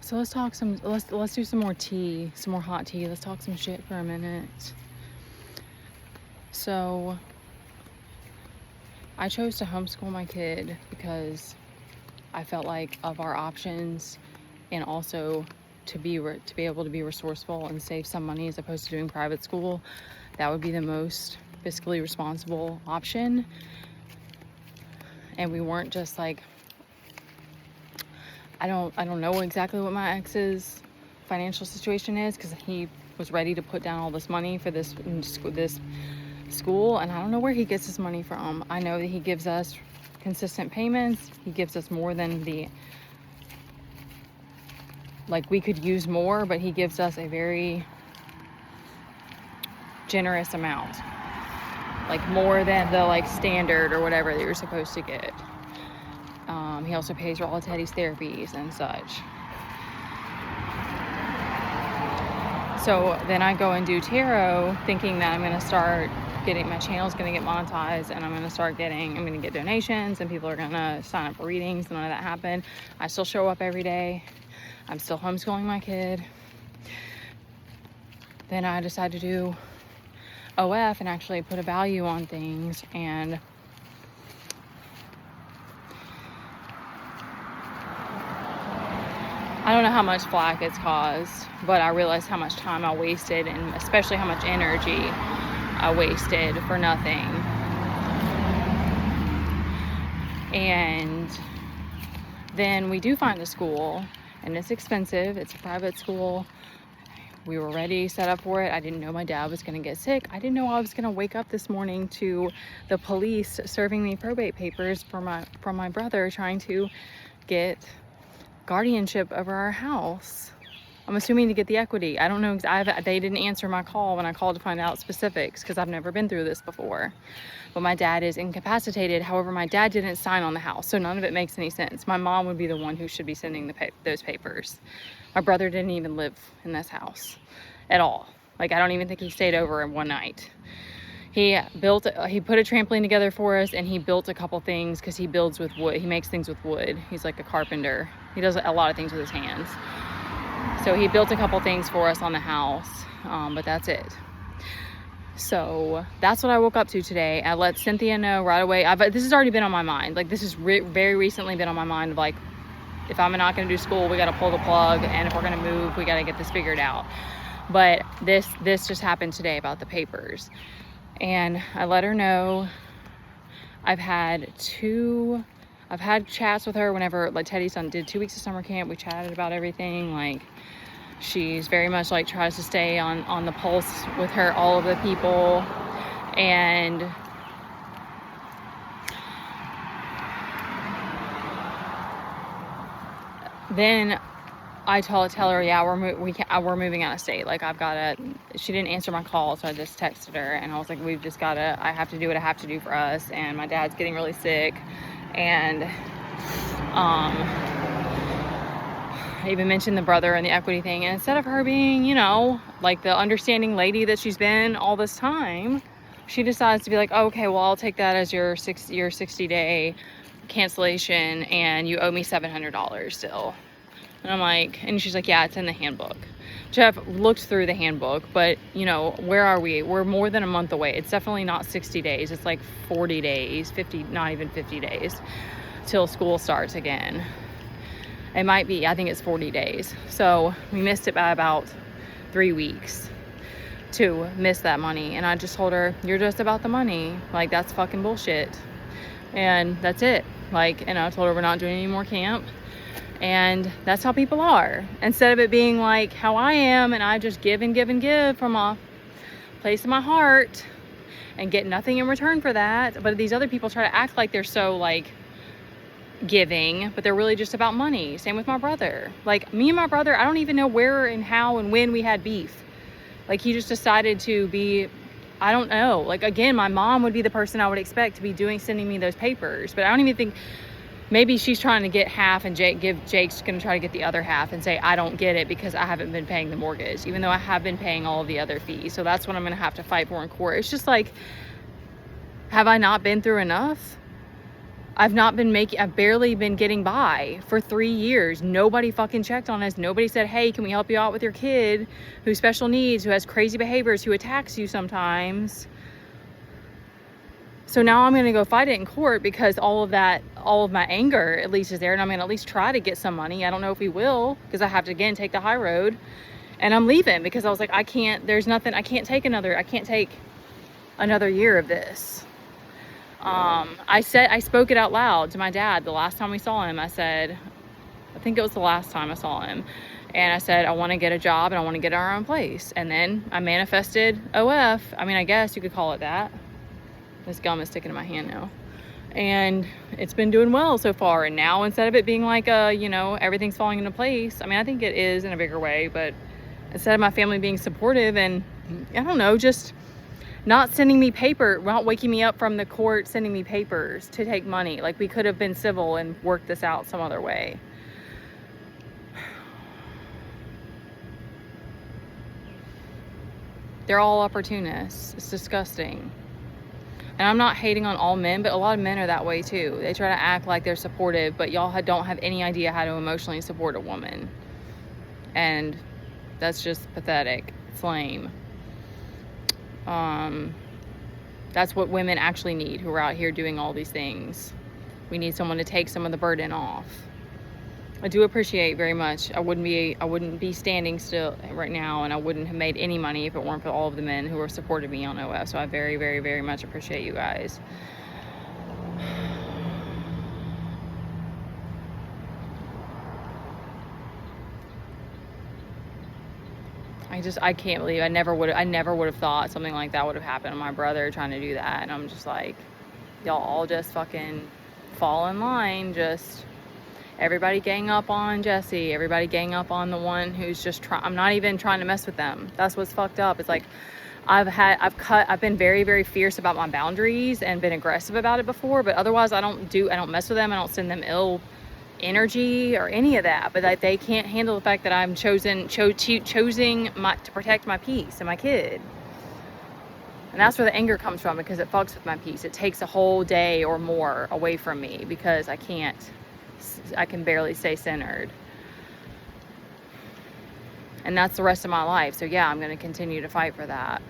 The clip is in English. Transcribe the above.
So let's do some more tea, some more hot tea. Let's talk some shit for a minute. So I chose to homeschool my kid because I felt like of our options, and also to be able to be resourceful and save some money as opposed to doing private school, that would be the most fiscally responsible option. And we weren't just like, I don't know exactly what my ex's financial situation is, because he was ready to put down all this money for this school, and I don't know where he gets his money from. I know that he gives us consistent payments. He gives us more than we could use more, but he gives us a very generous amount, like more than the standard or whatever that you're supposed to get. He also pays for all of Teddy's therapies and such. So then I go and do tarot, thinking that I'm going to start getting, my channel's going to get monetized, and I'm going to get donations, and people are going to sign up for readings. None of that happened. I still show up every day. I'm still homeschooling my kid. Then I decided to do OF and actually put a value on things, and I don't know how much flack it's caused, but I realized how much time I wasted, and especially how much energy I wasted for nothing. And then we do find a school, and it's expensive. It's a private school. We were ready, set up for it. I didn't know my dad was going to get sick. I didn't know I was going to wake up this morning to the police serving me probate papers from my brother trying to get guardianship over our house. I'm assuming to get the equity. I don't know. They didn't answer my call when I called to find out specifics, because I've never been through this before. But my dad is incapacitated. However, my dad didn't sign on the house, so none of it makes any sense. My mom would be the one who should be sending those papers. My brother didn't even live in this house at all. I don't even think he stayed over in one night. He put a trampoline together for us, and he built a couple things, because he builds with wood. He makes things with wood. He's like a carpenter. He does a lot of things with his hands. So he built a couple things for us on the house, but that's it. So that's what I woke up to today. I let Cynthia know right away. This has already been on my mind. This has very recently been on my mind of if I'm not going to do school, we got to pull the plug, and if we're going to move, we got to get this figured out. But this just happened today about the papers. And I let her know. I've had chats with her whenever Teddy's son did 2 weeks of summer camp. We chatted about everything. She's very much tries to stay on the pulse with all of the people. And then I tell her, yeah, we're moving out of state. She didn't answer my call, so I just texted her, and I was like, I have to do what I have to do for us, and my dad's getting really sick, and I even mentioned the brother and the equity thing, and instead of her being, the understanding lady that she's been all this time, she decides to be like, oh, okay, well, I'll take that as your 60-day cancellation, and you owe me $700 still. And I'm like, and she's like, yeah, it's in the handbook. Jeff looked through the handbook, but where are we? We're more than a month away. It's definitely not 60 days. It's 40 days, 50, not even 50 days till school starts again. It might be, I think it's 40 days. So we missed it by about 3 weeks to miss that money. And I just told her, you're just about the money. That's fucking bullshit. And that's it. And I told her we're not doing any more camp. And that's how people are. Instead of it being how I am, and I just give and give and give from a place in my heart and get nothing in return for that. But these other people try to act like they're so giving, but they're really just about money. Same with my brother. Me and my brother, I don't even know where and how and when we had beef. He just decided to be, I don't know. Again, my mom would be the person I would expect to be sending me those papers, but I don't even think. Maybe she's trying to get half, and Jake's going to try to get the other half and say, I don't get it because I haven't been paying the mortgage, even though I have been paying all of the other fees. So that's what I'm going to have to fight for in court. It's just have I not been through enough? I've barely been getting by for 3 years. Nobody fucking checked on us. Nobody said, hey, can we help you out with your kid who's special needs, who has crazy behaviors, who attacks you sometimes? So now I'm going to go fight it in court because all of my anger at least is there, and I'm going to at least try to get some money. I don't know if we will, because I have to again take the high road, and I'm leaving because I was like, I can't take another year of this. I spoke it out loud to my dad the last time we saw him. I said, I think it was the last time I saw him, and I said, I want to get a job and I want to get our own place. And then I manifested OF. I mean, I guess you could call it that. This gum is sticking in my hand now, and it's been doing well so far. And now, instead of it being like everything's falling into place, I mean, I think it is in a bigger way, but instead of my family being supportive and, I don't know, just not sending me not waking me up from the court, sending me papers to take money. Like, we could have been civil and worked this out some other way. They're all opportunists. It's disgusting. And I'm not hating on all men, but a lot of men are that way too. They try to act like they're supportive, but y'all don't have any idea how to emotionally support a woman. And that's just pathetic. It's lame. That's what women actually need, who are out here doing all these things. We need someone to take some of the burden off. I do appreciate very much. I wouldn't be standing still right now, and I wouldn't have made any money if it weren't for all of the men who have supported me on OF. So I very, very, very much appreciate you guys. I can't believe I never would have thought something like that would have happened to my brother trying to do that. And I'm just like, y'all all just fucking fall in line. Just everybody gang up on Jesse. Everybody gang up on the one who's just I'm not even trying to mess with them. That's what's fucked up. It's like, I've been very, very fierce about my boundaries and been aggressive about it before, but otherwise I don't mess with them. I don't send them ill energy or any of that. But they can't handle the fact that I'm choosing to protect my peace and my kid. And that's where the anger comes from, because it fucks with my peace. It takes a whole day or more away from me because I can barely stay centered. And that's the rest of my life. So yeah, I'm going to continue to fight for that.